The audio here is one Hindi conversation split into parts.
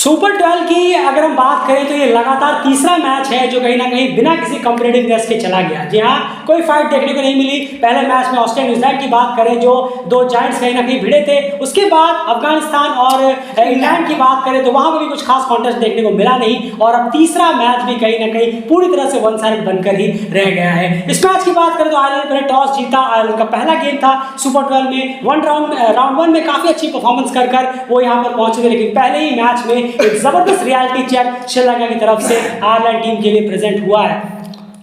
सुपर 12 की अगर हम बात करें तो ये लगातार तीसरा मैच है जो कहीं ना कहीं बिना किसी कॉम्पिटिटिवनेस के चला गया। जी हाँ, कोई फाइट देखने को नहीं मिली। पहले मैच में ऑस्ट्रेलिया न्यूजीलैंड की बात करें जो दो जायंट्स कहीं ना कहीं भिड़े थे, उसके बाद अफगानिस्तान और इंग्लैंड की बात करें तो वहां पर भी कुछ खास कॉन्टेस्ट देखने को मिला नहीं, और अब तीसरा मैच भी कहीं ना कहीं पूरी तरह से वन साइड बनकर ही रह गया है। इस मैच की बात करें तो आयरलैंड ने टॉस जीता। आयरलैंड का पहला गेम था सुपर 12 में। राउंड वन में काफी अच्छी परफॉर्मेंस कर वो यहाँ पर पहुंचे थे, लेकिन पहले ही मैच में एक जबरदस्त रियलिटी चेक श्रीलंका की तरफ से आयरलैंड टीम के लिए प्रेजेंट हुआ है।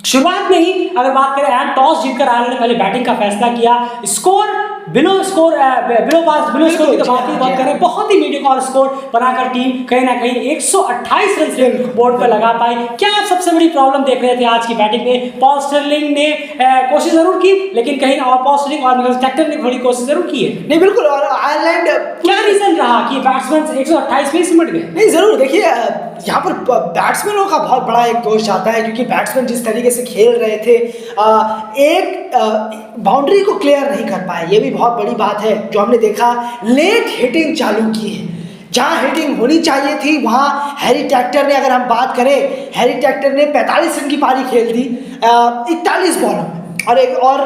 शुरुआत में ही अगर बात करें एंड टॉस जीतकर आयरलैंड ने पहले बैटिंग का फैसला किया। स्कोर बिलो स्कोर की बात करें, बहुत ही मीडियम स्कोर बनाकर टीम कहीं ना कहीं 128 रन से बोर्ड पर लगा पाई। क्या आप सबसे बड़ी प्रॉब्लम देख रहे थे आज की बैटिंग में? पॉल स्टर्लिंग ने कोशिश जरूर की, लेकिन कहीं और पॉल स्टर्लिंग और मिचेल स्टार्क ने थोड़ी कोशिश जरूर की है। नहीं बिल्कुल, और आयरलैंड क्या रीजन रहा कि बैट्समैन 128 में सिमट गए? नहीं जरूर, देखिए यहाँ पर बैट्समैनों का बहुत बड़ा एक दोष जाता है, क्योंकि बैट्समैन जिस तरीके से खेल रहे थे एक बाउंड्री को क्लियर नहीं कर पाए। ये भी बहुत बड़ी बात है जो हमने देखा। लेट हिटिंग चालू की है, जहाँ हिटिंग होनी चाहिए थी वहाँ हैरी टैक्टर ने, अगर हम बात करें, हैरी टैक्टर ने 45 रन की पारी खेल दी 41 बॉलों में। और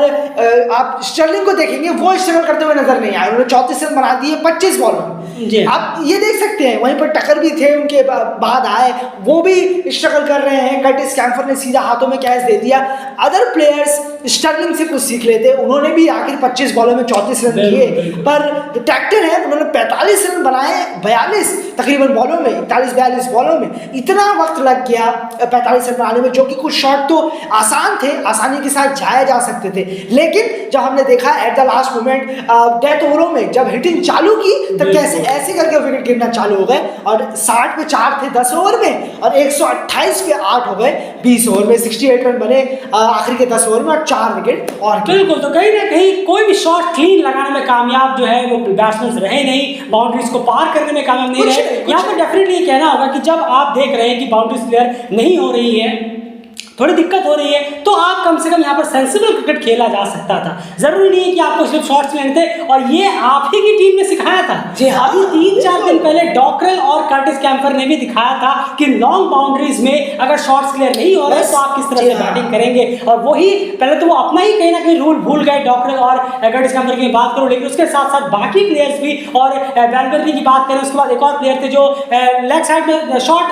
आप स्टर्लिंग को देखेंगे, वो स्ट्रगल करते हुए नजर नहीं आए। उन्होंने 34 रन बना दिए 25 बॉलों में। आप ये देख सकते हैं, वहीं पर टक्कर भी थे उनके बाद आए, वो भी स्ट्रगल कर रहे हैं। कर्टिस कैम्फर ने सीधा हाथों में कैच दे दिया। अदर प्लेयर्स स्टर्लिंग से कुछ सीख लेते, उन्होंने भी आखिर 25 बॉलों में 34 रन दिए। पर जो टैक्टर है उन्होंने 45 रन बनाए 42 तकरीबन बॉलों में, 41-42 बॉलों में। इतना वक्त लग गया 45 रन बनाने में, जो कि कुछ शॉट तो आसान थे, आसानी के साथ जाया जा सकते थे। लेकिन जब हमने देखा at the last moment death ओवरों में जब हिटिंग चालू की, तब कैसे ऐसे करके विकेट गिरना चालू हो गए, और 60 पे 4 थे 10 ओवर में, और 128 पे 8 हो गए 20 ओवर में। 68 रन बने आखिर के 10 ओवर में, और 4 विकेट। और बिल्कुल, तो कहीं ना कहीं कोई भी शॉट क्लीन लगाने में कामयाब जो है वो बैट्समैन रहे नहीं, बाउंड्रीज को पार करने में कामयाब नहीं रहे। यहाँ पर डेफिनेटली ये कहना होगा कि जब आप देख रहे हैं कि बाउंड्रीज क्लियर नहीं हो रही है, थोड़ी दिक्कत हो रही है, तो आप कम से कम यहाँ पर सेंसिबल क्रिकेट खेला जा सकता था। जरूरी नहीं है कि आपको सिर्फ शॉट्स लेने थे, और ये आप ही की टीम ने सिखाया था। जी हाँ, अभी 3-4 दिन पहले डॉकरेल और कर्टिस कैम्फर ने भी दिखाया था कि लॉन्ग बाउंड्रीज में अगर शॉट्स क्लियर नहीं हो रहे तो आप किस तरह से बैटिंग करेंगे। और वही पहले तो वो अपना ही कहीं ना कहीं रूल भूल गए डॉकरेल और कर्टिस कैम्फर की बात करो, लेकिन उसके साथ साथ बाकी प्लेयर्स भी, और बेलबर्नी की बात करें, उसके बाद एक और प्लेयर थे जो लेग साइड में शॉर्ट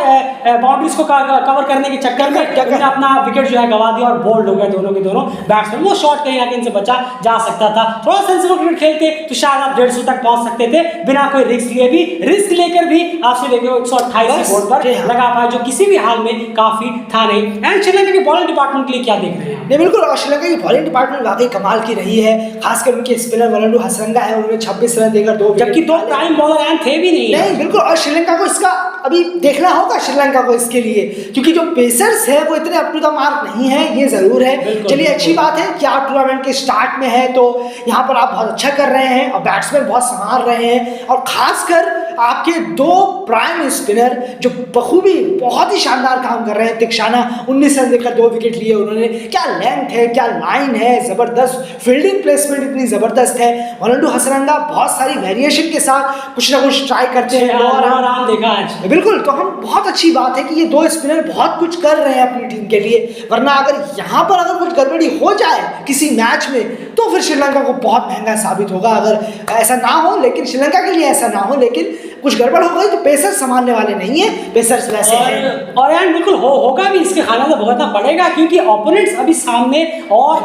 बाउंड्रीज को कवर करने के चक्कर में अपना विकेट जो है गवा दिया, और बोल्ड हो गए दोनों के दोनों बैट्समैन। वो शॉट कहीं ना कहीं से बचा जा सकता था। थोड़ा सेंसिबल क्रिकेट खेलते तो शायद आप 150 तक पहुंच सकते थे बिना कोई रिस्क लिए भी। रिस्क लेकर भी आपसे लेकर 128 बोर्ड पर लगा पाए, जो किसी भी हाल में काफी था नहीं। एंड श्रीलंका के बॉलिंग डिपार्टमेंट के लिए क्या देख रहे हैं? नहीं बिल्कुल, और श्रीलंका की बॉलिंग डिपार्टमेंट वाकई कमाल की रही है। खासकर उनके स्पिनर वलंडू हसरंगा है, उन्होंने 26 रन देकर 2 विकेट, जबकि 2 प्राइम बॉलर एंड थे भी नहीं बिल्कुल। और श्रीलंका को इसका अभी देखना होगा, श्रीलंका को इसके लिए, क्योंकि जो पेसर्स है वो इतने अप टू द मार्क नहीं है, ये जरूर है। चलिए अच्छी बात है कि आप टूर्नामेंट के स्टार्ट में है, तो यहाँ पर आप बहुत अच्छा कर रहे हैं, और बैट्समैन बहुत संभाल रहे हैं। और खासकर आपके 2 प्राइम स्पिनर जो बखूबी बहुत ही शानदार काम कर रहे हैं। तिक्षाना 19 रन देकर 2 विकेट लिए उन्होंने। क्या लेंथ है, क्या लाइन है, जबरदस्त फील्डिंग प्लेसमेंट इतनी जबरदस्त है। वलंडू हसरंगा बहुत सारी वेरिएशन के साथ कुछ ना कुछ ट्राई करते हैं, और आराम देखा आज। बिल्कुल, तो हम बहुत अच्छी बात है कि ये 2 स्पिनर बहुत कुछ कर रहे हैं अपनी टीम के लिए। वरना अगर यहाँ पर अगर कुछ गड़बड़ी हो जाए किसी मैच में, तो फिर श्रीलंका को बहुत महंगा साबित होगा। अगर ऐसा ना हो, लेकिन श्रीलंका के लिए ऐसा ना हो, लेकिन कुछ गड़बड़ हो गई तो पेसर्स संभालने वाले नहीं है, पेसर्स वैसे हैं। और यार बिल्कुल होगा भी, इसके खाना तो भुगतना पड़ेगा, क्योंकि ओपोनेंट्स अभी सामने और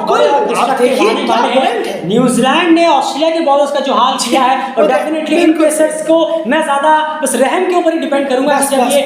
न्यूजीलैंड ने ऑस्ट्रेलिया के बॉलर्स का जो हाल किया है, और डेफिनेटली इन पेसर्स को मैं ज्यादा बस रहम के ऊपर ही डिपेंड करूंगा कि जब ये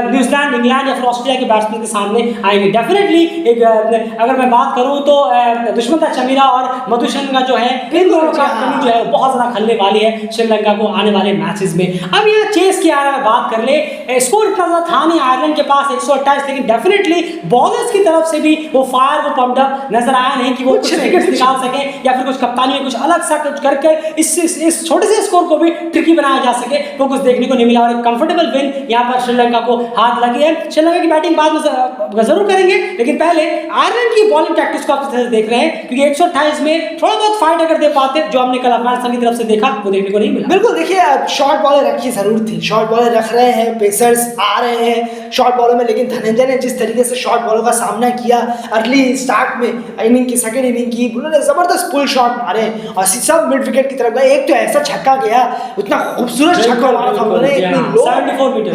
न्यूजीलैंड, इंग्लैंड या फिर ऑस्ट्रेलिया के बैट्समैन के सामने आएंगे। डेफिनेटली एक अगर मैं बात करूं तो दुष्मंता चमीरा और मधुसूदन का जो है, इन दोनों का कमी जो है बहुत ज्यादा खलने वाली है श्रीलंका को आने वाले मैचेस में। अब यहाँ चेस की आर बात कर ले, स्कोर इतना ज्यादा था नहीं आयरलैंड के पास 128, लेकिन डेफिनेटली बॉलर्स की तरफ से भी वो फायर, वो पम्प्ड अप नजर आया नहीं कि वो कुछ विकेट्स निकाल सके, या फिर कुछ कप्तानी में कुछ अलग सा कुछ करके इस छोटे से स्कोर को भी ट्रिकी बनाया जा सके, वो कुछ देखने को नहीं मिला। और एक कंफर्टेबल विन यहाँ पर श्रीलंका को हाथ लगी है। श्रीलंका की बैटिंग बाद में जरूर करेंगे, लेकिन पहले आयरलैंड की बॉलिंग टैक्टिक्स को आप देख रहे हैं, क्योंकि 128 में थोड़ा बहुत फाइट अगर दे पाते, जो हमने कल अफगानिस्तान की तरफ से देखा, वो देखने को नहीं मिला। बिल्कुल, देखिए शॉर्ट बॉलर रखिए की ज़रूरत थी। शॉर्ट बॉलर रख रहे हैं, पेसर्स आ रहे हैं शॉर्ट बॉलर में, लेकिन धनंजय ने जिस तरीके से शॉर्ट बॉलर का सामना किया अर्ली स्टार्ट में इनिंग की, सेकेंड इनिंग की, उन्होंने ज़बरदस्त पुल शॉट मारे और सब मिड विकेट की तरफ गए। एक तो ऐसा छक्का गया, इतना खूबसूरत छक्का मारा था उन्होंने, इतनी लो 74 मीटर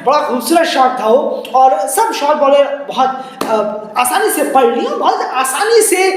बड़ा खूबसूरत शॉट था वो। और सब शॉट बॉलर बहुत आसानी से पढ़ लिए, बहुत आसानी से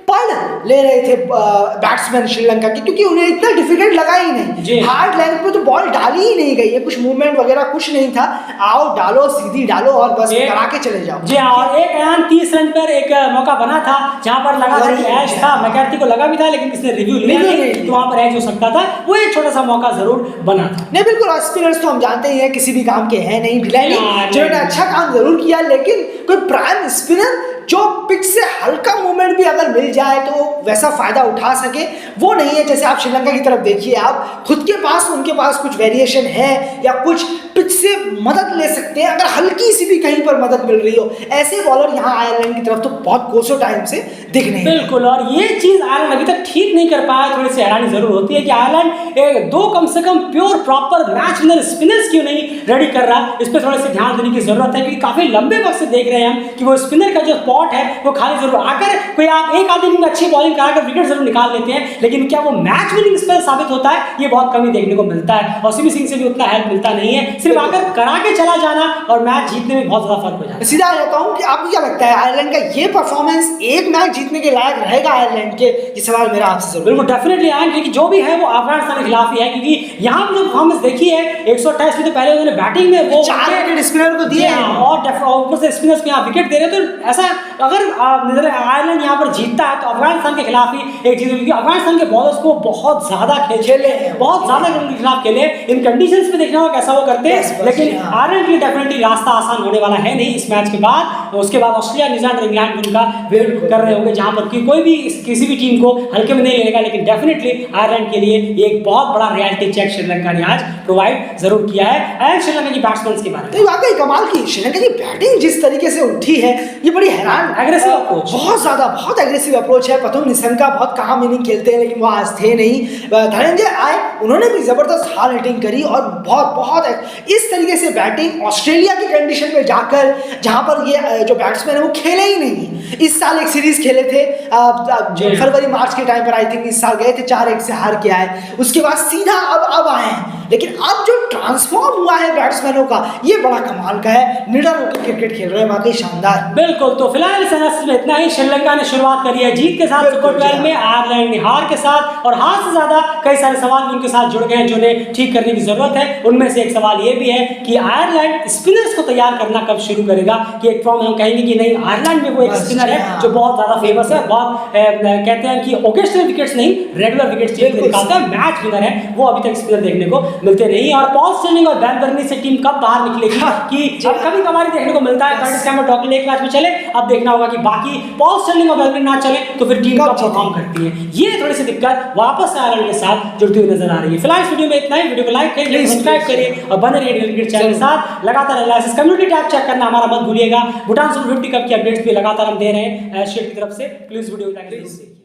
पढ़ ले रहे थे बैट्समैन श्रीलंका के, क्योंकि उन्हें इतना डिफिकल्ट लगा ही नहीं। हार्ड लेंथ पे तो बॉल डाली ही नहीं गई है, कुछ मूवमेंट वगैरह कुछ नहीं था। आओ डालो, सीधी डालो और बस करा के चले जाओ। जी हाँ, और एक ऐलान 30 रन पर एक मौका बना था जहां पर लगा था कि एज था, मैकैर्थी को लगा भी था, लेकिन किसी ने रिव्यू लिया नहीं, तो वहां पर एज हो सकता था। वो एक छोटा सा मौका जरूर बना था। नहीं बिल्कुल, और स्पिनर्स तो हम जानते ही हैं किसी भी काम के हैं नहीं, ढिलाई नहीं, जिन्होंने अच्छा काम जरूर किया, लेकिन कोई प्राइम स्पिनर जो पिच से हल्का मूवमेंट भी अगर मिल जाए तो वैसा फायदा उठा सके, वो नहीं है। जैसे आप श्रीलंका की तरफ देखिए, आप खुद के पास उनके पास कुछ वेरिएशन है या कुछ पिच से मदद ले सकते हैं, अगर हल्की सी भी कहीं पर मदद मिल रही हो, ऐसे बॉलर यहाँ आयरलैंड की तरफ तो बहुत कोसों टाइम से दिख नहीं। बिल्कुल, और ये चीज आयरलैंड अभी तक ठीक नहीं कर पाया, थोड़ी सी हैरानी जरूर होती है कि आयरलैंड दो कम से कम pure proper match winner spinners क्यों नहीं रेडी कर रहा। इस पर थोड़ा सी ध्यान देने की जरूरत है, क्योंकि काफी लंबे वक्त से देख रहे हैं हम कि वो स्पिनर का जो स्पॉट है वो खाली जरूर आकर कोई आप एक आदमी में अच्छी बॉलिंग कराकर विकेट जरूर निकाल लेते हैं, लेकिन क्या वो मैच विनिंग स्पेल साबित होता है, ये बहुत कम ही देखने को मिलता है। और सीबी सिंह से भी उतना हेल्प मिलता नहीं है, सिर्फ आकर करा के चला जाना और मैच जीतने में बहुत ज्यादा फर्क हो जाता है। सीधा कहता हूं कि आपको क्या लगता है आयरलैंड का ये परफॉर्मेंस एक मैच जीतने के लायक रहेगा आयरलैंड के? ये सवाल मेरा आपसे जरूर। बिल्कुल डेफिनेटली आएंगे, क्योंकि जो भी है वो अफगानिस्तान के खिलाफ ही है, क्योंकि यहाँ पर जो परफॉर्मेंस देखी है 128 में, तो पहले उन्होंने बैटिंग में वो 4 विकेट स्पिनर को दिए और ऊपर से स्पिनर्स को यहाँ विकेट दे रहे, तो ऐसा अगर आयरलैंड यहाँ पर जीतता है तो अफगानिस्तान के खिलाफ ही एक जीत, क्योंकि अफगानिस्तान के बॉलर्स को बहुत ज्यादा खेले, बहुत ज्यादा उनके खिलाफ खेले। इन कंडीशंस में देखना होगा कैसा वो करते हैं, लेकिन आयरलैंड के लिए डेफिनेटली रास्ता आसान होने वाला है नहीं इस मैच के बाद। उसके बाद ऑस्ट्रेलिया, न्यूजीलैंड और इंग्लैंड उनका वेट कर रहे होंगे, जहां पर कोई भी किसी भी टीम को हल्के में नहीं लेगा, लेकिन डेफिनेटली आयरलैंड के लिए एक बहुत बड़ा रियलिटी चेक श्रीलंका ने आज प्रोवाइड जरूर किया है। एंड श्रीलंका की बैट्समैन के बारे में वाकई कमाल की श्रीलंका की बैटिंग जिस तरीके से उठी है, ये बड़ी हैरान, एग्रेसिव अप्रोच, बहुत एग्रेसिव अप्रोच है। पतुम निशंका बहुत काम इनिंग खेलते हैं, लेकिन वो आज थे नहीं। धनंजय आए, उन्होंने भी जबरदस्त हाल हिटिंग करी और बहुत इस तरीके से बैटिंग ऑस्ट्रेलिया की कंडीशन में जाकर, जहां पर ये जो बैट्समैन है वो खेले ही नहीं। इस साल एक सीरीज खेले थे फरवरी मार्च के टाइम पर, आई थिंक इस साल गए थे, 4-1 से हार के आए, उसके बाद सीधा अब आए हैं। लेकिन अब जो ट्रांसफॉर्म हुआ है बैट्समैनों का, ये बड़ा कमाल का है। निडर होकर क्रिकेट खेल रहे हैं, वाकई शानदार। बिल्कुल, तो फिलहाल इस एनालिसिस में इतना ही। श्रीलंका ने शुरुआत करी है जीत के साथ सुपर 12 में, आयरलैंड ने हार के साथ, और हार से ज्यादा कई सारे सवाल भी उनके साथ जुड़ गए हैं जो उन्हें ठीक करने की जरूरत है। उनमें से एक सवाल ये भी है कि आयरलैंड स्पिनर्स को तैयार करना कब शुरू करेगा, कि एक फॉर्म हम कहेंगे कि नहीं, आयरलैंड में वो एक स्पिनर है जो बहुत ज्यादा फेमस है, बहुत कहते हैं कि ओकेशनल विकेट्स नहीं, रेगुलर विकेट्स निकालता है, मैच विनर है, वो अभी तक स्पिनर देखने को मिलते नहीं। और पॉल स्टिरलिंग और बैन बर्नी से टीम कब बाहर निकलेगी कि अब कभी कभार देखने को मिलता है, कर्टिस कैम्बल डॉकले एक मैच में चले, अब देखना होगा कि बाकी पॉल स्टिरलिंग और बैन बर्नी ना चले तो फिर टीम कब परफॉर्म करती है। ये थोड़ी सी दिक्कत वापस से आयरलैंड के साथ जुड़ती हुई नजर आ रही है। फिलहाल इस वीडियो में इतना ही। वीडियो को लाइक करिए, सब्सक्राइब करिए और बने रहिए क्रिकेट चैनल के साथ। लगातार एनालिसिस, कम्युनिटी टैब चेक करना हमारा मत भूलिएगा। भूटान सुपर 50 कप की अपडेट्स भी लगातार हम दे रहे हैं शेयर की तरफ से। प्लीज वीडियो को लाइक कीजिए।